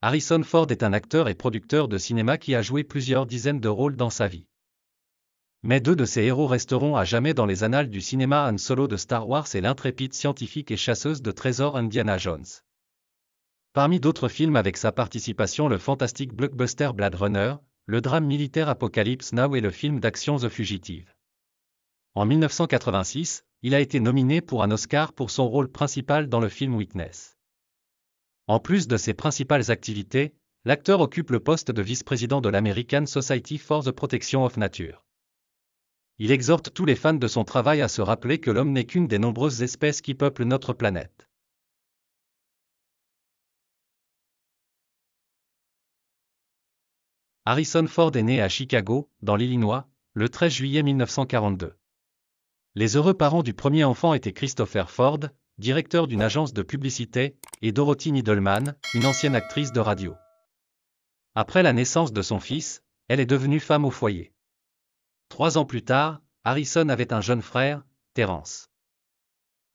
Harrison Ford est un acteur et producteur de cinéma qui a joué plusieurs dizaines de rôles dans sa vie. Mais deux de ses héros resteront à jamais dans les annales du cinéma: Han Solo de Star Wars et l'intrépide scientifique et chasseuse de trésors Indiana Jones. Parmi d'autres films avec sa participation, le fantastique blockbuster Blade Runner, le drame militaire Apocalypse Now et le film d'action The Fugitive. En 1986, il a été nominé pour un Oscar pour son rôle principal dans le film Witness. En plus de ses principales activités, l'acteur occupe le poste de vice-président de l'American Society for the Protection of Nature. Il exhorte tous les fans de son travail à se rappeler que l'homme n'est qu'une des nombreuses espèces qui peuplent notre planète. Harrison Ford est né à Chicago, dans l'Illinois, le 13 juillet 1942. Les heureux parents du premier enfant étaient Christopher Ford, directeur d'une agence de publicité, et Dorothy Needleman, une ancienne actrice de radio. Après la naissance de son fils, elle est devenue femme au foyer. 3 ans plus tard, Harrison avait un jeune frère, Terrence.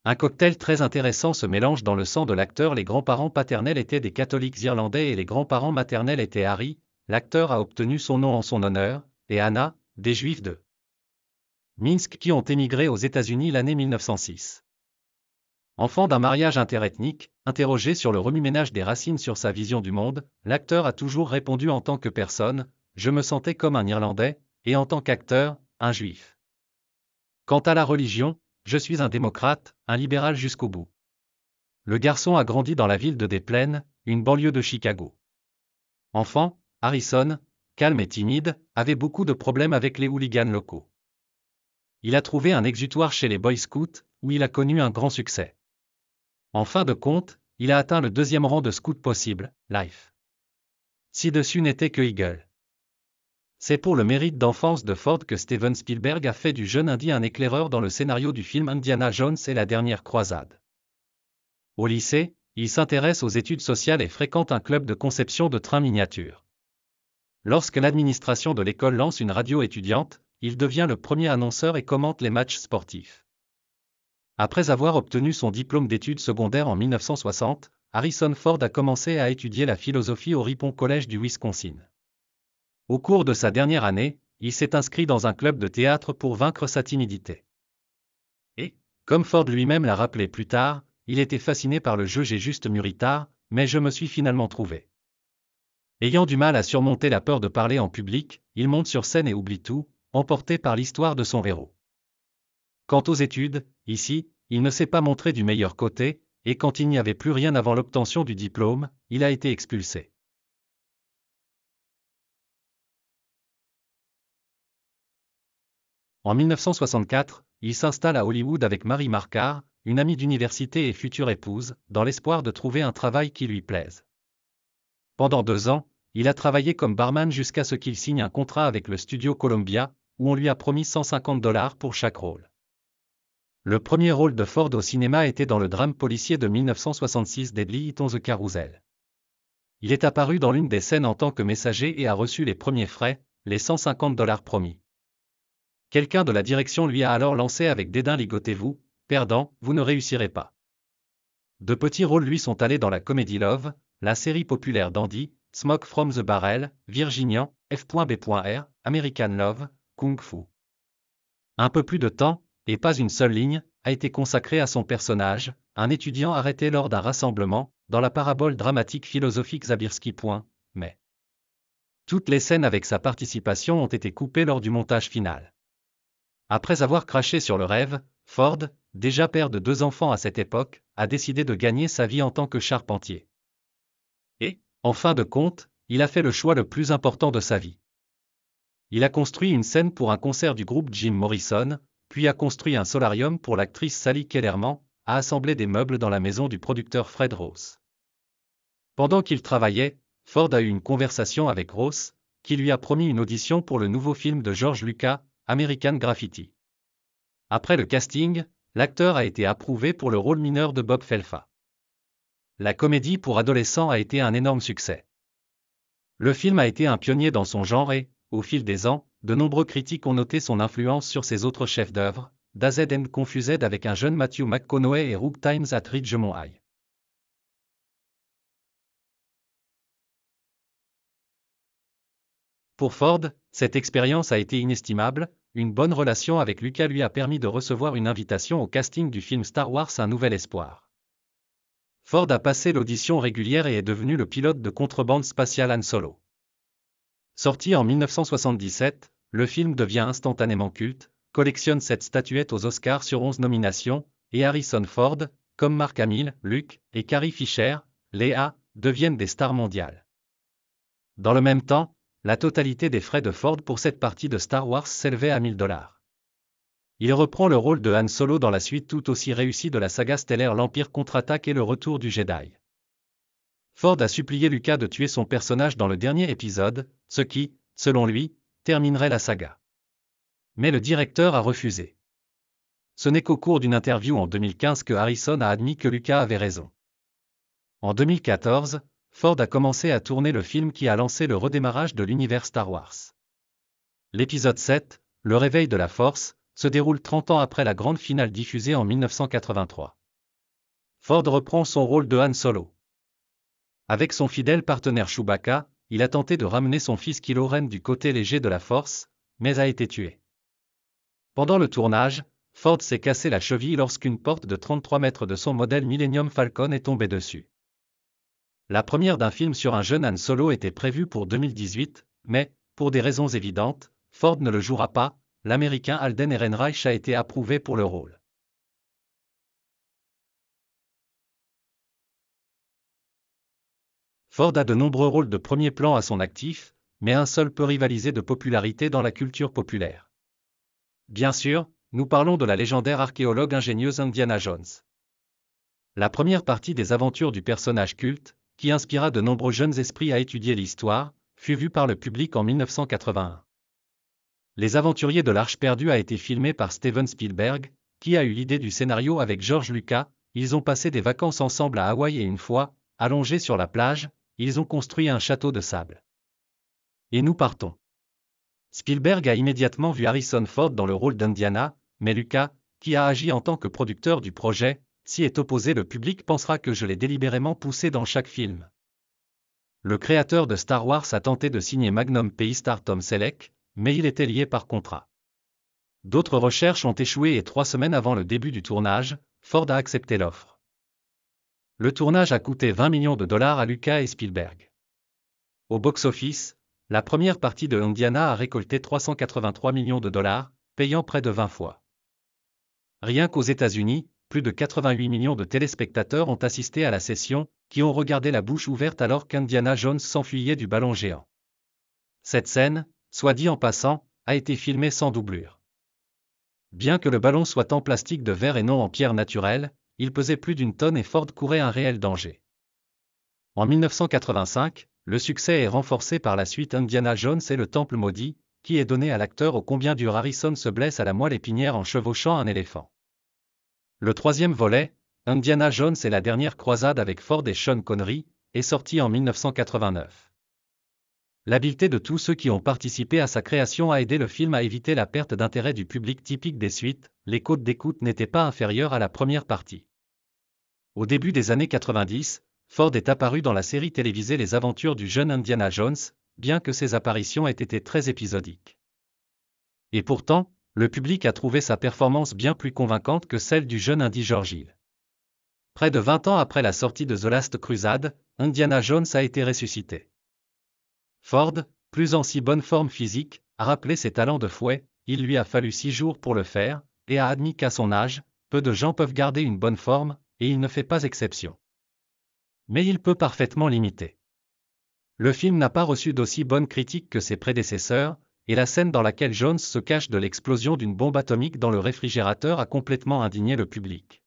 Un cocktail très intéressant se mélange dans le sang de l'acteur. Les grands-parents paternels étaient des catholiques irlandais et les grands-parents maternels étaient Harry, l'acteur a obtenu son nom en son honneur, et Anna, des Juifs de Minsk qui ont émigré aux États-Unis l'année 1906. Enfant d'un mariage interethnique, interrogé sur le remue-ménage des racines sur sa vision du monde, l'acteur a toujours répondu: en tant que personne, je me sentais comme un Irlandais, et en tant qu'acteur, un Juif. Quant à la religion, je suis un démocrate, un libéral jusqu'au bout. Le garçon a grandi dans la ville de Des Plaines, une banlieue de Chicago. Enfant, Harrison, calme et timide, avait beaucoup de problèmes avec les hooligans locaux. Il a trouvé un exutoire chez les Boy Scouts, où il a connu un grand succès. En fin de compte, il a atteint le 2e rang de scout possible, Life. Ci-dessus n'était que Eagle. C'est pour le mérite d'enfance de Ford que Steven Spielberg a fait du jeune Indy un éclaireur dans le scénario du film Indiana Jones et la dernière croisade. Au lycée, il s'intéresse aux études sociales et fréquente un club de conception de trains miniatures. Lorsque l'administration de l'école lance une radio étudiante, il devient le premier annonceur et commente les matchs sportifs. Après avoir obtenu son diplôme d'études secondaires en 1960, Harrison Ford a commencé à étudier la philosophie au Ripon College du Wisconsin. Au cours de sa dernière année, il s'est inscrit dans un club de théâtre pour vaincre sa timidité. Et, comme Ford lui-même l'a rappelé plus tard, il était fasciné par le jeu. J'ai juste mûri tard, mais je me suis finalement trouvé. Ayant du mal à surmonter la peur de parler en public, il monte sur scène et oublie tout, emporté par l'histoire de son héros. Quant aux études, ici, il ne s'est pas montré du meilleur côté, et quand il n'y avait plus rien avant l'obtention du diplôme, il a été expulsé. En 1964, il s'installe à Hollywood avec Mary Marquardt, une amie d'université et future épouse, dans l'espoir de trouver un travail qui lui plaise. Pendant 2 ans, il a travaillé comme barman jusqu'à ce qu'il signe un contrat avec le studio Columbia, où on lui a promis $150 pour chaque rôle. Le premier rôle de Ford au cinéma était dans le drame policier de 1966 Deadly Hit on the Carousel. Il est apparu dans l'une des scènes en tant que messager et a reçu les premiers frais, les $150 promis. Quelqu'un de la direction lui a alors lancé avec dédain: ligotez-vous, perdant, vous ne réussirez pas. De petits rôles lui sont allés dans la comédie Love, la série populaire d'Andy, Smoke from the Barrel, Virginian, F.B.R, American Love, Kung Fu. Un peu plus de temps, et pas une seule ligne, a été consacrée à son personnage, un étudiant arrêté lors d'un rassemblement, dans la parabole dramatique philosophique Zabriskie. Mais toutes les scènes avec sa participation ont été coupées lors du montage final. Après avoir craché sur le rêve, Ford, déjà père de 2 enfants à cette époque, a décidé de gagner sa vie en tant que charpentier. Et, en fin de compte, il a fait le choix le plus important de sa vie. Il a construit une scène pour un concert du groupe Jim Morrison, puis a construit un solarium pour l'actrice Sally Kellerman, a assemblé des meubles dans la maison du producteur Fred Ross. Pendant qu'il travaillait, Ford a eu une conversation avec Ross, qui lui a promis une audition pour le nouveau film de George Lucas, American Graffiti. Après le casting, l'acteur a été approuvé pour le rôle mineur de Bob Felfa. La comédie pour adolescents a été un énorme succès. Le film a été un pionnier dans son genre et, au fil des ans, de nombreux critiques ont noté son influence sur ses autres chefs-d'œuvre, Dazed and Confused avec un jeune Matthew McConaughey et Rough Times at Ridgemont High. Pour Ford, cette expérience a été inestimable. Une bonne relation avec Lucas lui a permis de recevoir une invitation au casting du film Star Wars Un Nouvel Espoir. Ford a passé l'audition régulière et est devenu le pilote de contrebande spatiale Han Solo. Sorti en 1977, le film devient instantanément culte, collectionne 7 statuettes aux Oscars sur 11 nominations, et Harrison Ford, comme Mark Hamill, Luke et Carrie Fisher, Leia, deviennent des stars mondiales. Dans le même temps, la totalité des frais de Ford pour cette partie de Star Wars s'élevait à $1000. Il reprend le rôle de Han Solo dans la suite tout aussi réussie de la saga stellaire L'Empire contre-attaque et le retour du Jedi. Ford a supplié Lucas de tuer son personnage dans le dernier épisode, ce qui, selon lui, terminerait la saga. Mais le directeur a refusé. Ce n'est qu'au cours d'une interview en 2015 que Harrison a admis que Lucas avait raison. En 2014, Ford a commencé à tourner le film qui a lancé le redémarrage de l'univers Star Wars. L'épisode 7, Le réveil de la Force, se déroule 30 ans après la grande finale diffusée en 1983. Ford reprend son rôle de Han Solo. Avec son fidèle partenaire Chewbacca, il a tenté de ramener son fils Kylo Ren du côté léger de la Force, mais a été tué. Pendant le tournage, Ford s'est cassé la cheville lorsqu'une porte de 33 mètres de son modèle Millennium Falcon est tombée dessus. La première d'un film sur un jeune Han Solo était prévue pour 2018, mais, pour des raisons évidentes, Ford ne le jouera pas. L'Américain Alden Ehrenreich a été approuvé pour le rôle. Ford a de nombreux rôles de premier plan à son actif, mais un seul peut rivaliser de popularité dans la culture populaire. Bien sûr, nous parlons de la légendaire archéologue ingénieuse Indiana Jones. La première partie des aventures du personnage culte, qui inspira de nombreux jeunes esprits à étudier l'histoire, fut vue par le public en 1981. Les Aventuriers de l'Arche perdue a été filmé par Steven Spielberg, qui a eu l'idée du scénario avec George Lucas. Ils ont passé des vacances ensemble à Hawaï et une fois, allongés sur la plage, ils ont construit un château de sable. Et nous partons. Spielberg a immédiatement vu Harrison Ford dans le rôle d'Indiana, mais Lucas, qui a agi en tant que producteur du projet, s'y est opposé. Le public pensera que je l'ai délibérément poussé dans chaque film. Le créateur de Star Wars a tenté de signer Magnum PI Star Tom Selleck, mais il était lié par contrat. D'autres recherches ont échoué et 3 semaines avant le début du tournage, Ford a accepté l'offre. Le tournage a coûté $20 millions à Lucas et Spielberg. Au box-office, la première partie de Indiana a récolté $383 millions, payant près de 20 fois. Rien qu'aux États-Unis, plus de 88 millions de téléspectateurs ont assisté à la session, qui ont regardé la bouche ouverte alors qu'Indiana Jones s'enfuyait du ballon géant. Cette scène, soit dit en passant, a été filmée sans doublure. Bien que le ballon soit en plastique de verre et non en pierre naturelle, il pesait plus d'1 tonne et Ford courait un réel danger. En 1985, le succès est renforcé par la suite Indiana Jones et le Temple maudit, qui est donné à l'acteur ô combien dur Harrison se blesse à la moelle épinière en chevauchant un éléphant. Le troisième volet, Indiana Jones et la dernière croisade avec Ford et Sean Connery, est sorti en 1989. L'habileté de tous ceux qui ont participé à sa création a aidé le film à éviter la perte d'intérêt du public typique des suites. Les cotes d'écoute n'étaient pas inférieures à la première partie. Au début des années 90, Ford est apparu dans la série télévisée Les Aventures du jeune Indiana Jones, bien que ses apparitions aient été très épisodiques. Et pourtant, le public a trouvé sa performance bien plus convaincante que celle du jeune Indy George. Près de 20 ans après la sortie de The Last Crusade, Indiana Jones a été ressuscité. Ford, plus en si bonne forme physique, a rappelé ses talents de fouet. Il lui a fallu 6 jours pour le faire, et a admis qu'à son âge, peu de gens peuvent garder une bonne forme, et il ne fait pas exception. Mais il peut parfaitement l'imiter. Le film n'a pas reçu d'aussi bonnes critiques que ses prédécesseurs, et la scène dans laquelle Jones se cache de l'explosion d'une bombe atomique dans le réfrigérateur a complètement indigné le public.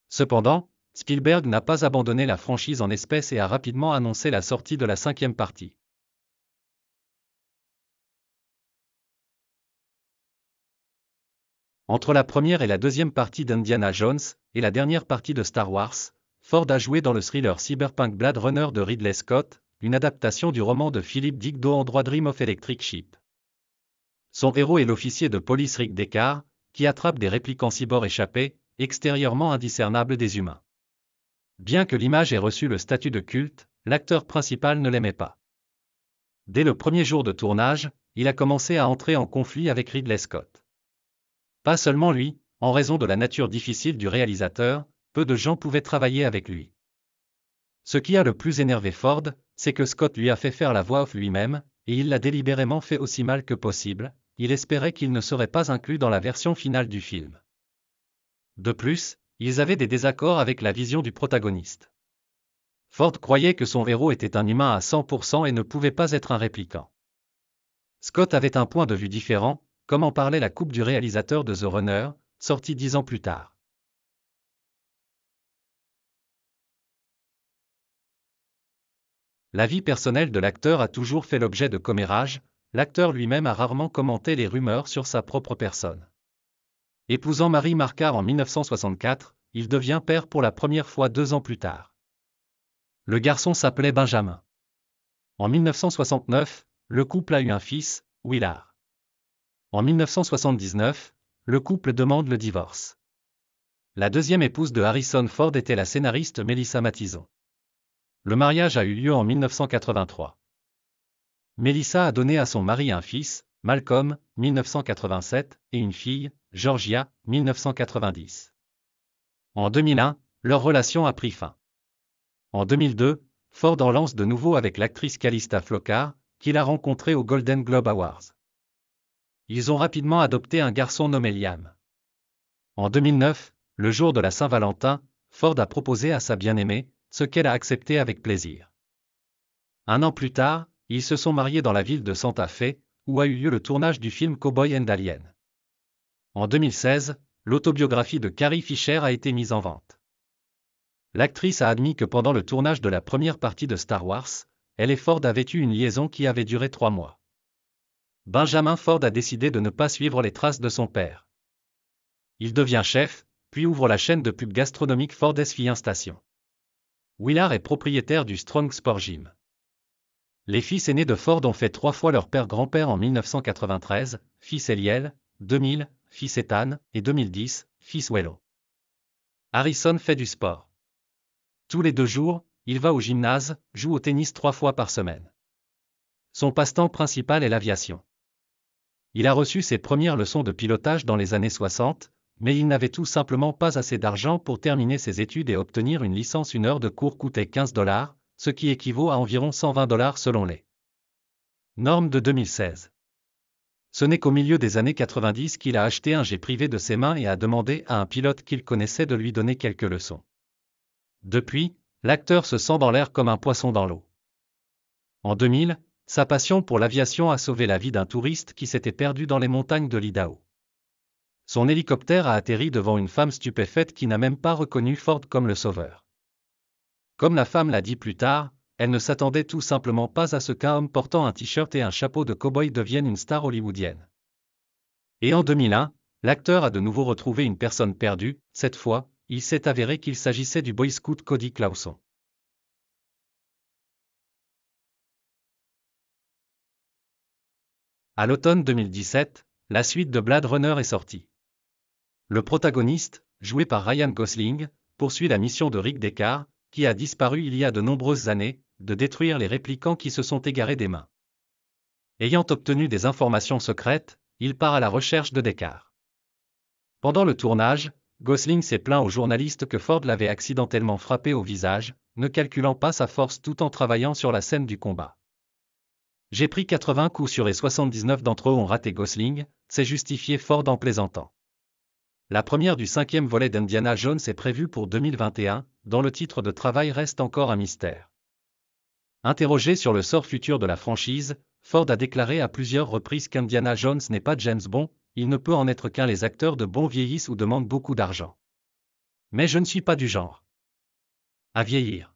Cependant, Spielberg n'a pas abandonné la franchise en espèces et a rapidement annoncé la sortie de la 5e partie. Entre la première et la deuxième partie d'Indiana Jones, et la dernière partie de Star Wars, Ford a joué dans le thriller Cyberpunk Blade Runner de Ridley Scott, une adaptation du roman de Philip Dick en droit Dream of Electric Sheep. Son héros est l'officier de police Rick Deckard, qui attrape des réplicants cyborgs échappés, extérieurement indiscernables des humains. Bien que l'image ait reçu le statut de culte, l'acteur principal ne l'aimait pas. Dès le premier jour de tournage, il a commencé à entrer en conflit avec Ridley Scott. Pas seulement lui, en raison de la nature difficile du réalisateur, peu de gens pouvaient travailler avec lui. Ce qui a le plus énervé Ford, c'est que Scott lui a fait faire la voix off lui-même, et il l'a délibérément fait aussi mal que possible. Il espérait qu'il ne serait pas inclus dans la version finale du film. De plus, ils avaient des désaccords avec la vision du protagoniste. Ford croyait que son héros était un humain à 100% et ne pouvait pas être un répliquant. Scott avait un point de vue différent, comme en parlait la coupe du réalisateur de The Runner, sorti 10 ans plus tard. La vie personnelle de l'acteur a toujours fait l'objet de commérages, l'acteur lui-même a rarement commenté les rumeurs sur sa propre personne. Épousant Mary Marquardt en 1964, il devient père pour la première fois 2 ans plus tard. Le garçon s'appelait Benjamin. En 1969, le couple a eu un fils, Willard. En 1979, le couple demande le divorce. La deuxième épouse de Harrison Ford était la scénariste Melissa Mathison. Le mariage a eu lieu en 1983. Melissa a donné à son mari un fils, Malcolm, 1987, et une fille, Georgia, 1990. En 2001, leur relation a pris fin. En 2002, Ford en lance de nouveau avec l'actrice Calista Flockhart, qu'il a rencontrée aux Golden Globe Awards. Ils ont rapidement adopté un garçon nommé Liam. En 2009, le jour de la Saint-Valentin, Ford a proposé à sa bien-aimée, ce qu'elle a accepté avec plaisir. Un an plus tard, ils se sont mariés dans la ville de Santa Fe, où a eu lieu le tournage du film Cowboy and Alien. En 2016, l'autobiographie de Carrie Fisher a été mise en vente. L'actrice a admis que pendant le tournage de la première partie de Star Wars, elle et Ford avaient eu une liaison qui avait duré 3 mois. Benjamin Ford a décidé de ne pas suivre les traces de son père. Il devient chef, puis ouvre la chaîne de pub gastronomique Ford F1 Station. Willard est propriétaire du Strong Sport Gym. Les fils aînés de Ford ont fait 3 fois leur père-grand-père en 1993, fils Eliel, 2000, fils Ethan, et 2010, fils Wello. Harrison fait du sport. Tous les 2 jours, il va au gymnase, joue au tennis 3 fois par semaine. Son passe-temps principal est l'aviation. Il a reçu ses premières leçons de pilotage dans les années 60, mais il n'avait tout simplement pas assez d'argent pour terminer ses études et obtenir une licence. Une heure de cours coûtait $15, ce qui équivaut à environ $120 selon les normes de 2016. Ce n'est qu'au milieu des années 90 qu'il a acheté un jet privé de ses mains et a demandé à un pilote qu'il connaissait de lui donner quelques leçons. Depuis, l'acteur se sent dans l'air comme un poisson dans l'eau. En 2000, sa passion pour l'aviation a sauvé la vie d'un touriste qui s'était perdu dans les montagnes de l'Idaho. Son hélicoptère a atterri devant une femme stupéfaite qui n'a même pas reconnu Ford comme le sauveur. Comme la femme l'a dit plus tard, elle ne s'attendait tout simplement pas à ce qu'un homme portant un t-shirt et un chapeau de cow-boy devienne une star hollywoodienne. Et en 2001, l'acteur a de nouveau retrouvé une personne perdue. Cette fois, il s'est avéré qu'il s'agissait du Boy Scout Cody Clauson. À l'automne 2017, la suite de Blade Runner est sortie. Le protagoniste, joué par Ryan Gosling, poursuit la mission de Rick Deckard, qui a disparu il y a de nombreuses années, de détruire les répliquants qui se sont égarés des mains. Ayant obtenu des informations secrètes, il part à la recherche de Deckard. Pendant le tournage, Gosling s'est plaint au journaliste que Ford l'avait accidentellement frappé au visage, ne calculant pas sa force tout en travaillant sur la scène du combat. J'ai pris 80 coups sur et 79 d'entre eux ont raté Gosling, s'est justifié Ford en plaisantant. La première du 5e volet d'Indiana Jones est prévue pour 2021, dont le titre de travail reste encore un mystère. Interrogé sur le sort futur de la franchise, Ford a déclaré à plusieurs reprises qu'Indiana Jones n'est pas James Bond, il ne peut en être qu'un. Les acteurs de Bond vieillissent ou demandent beaucoup d'argent. Mais je ne suis pas du genre à vieillir.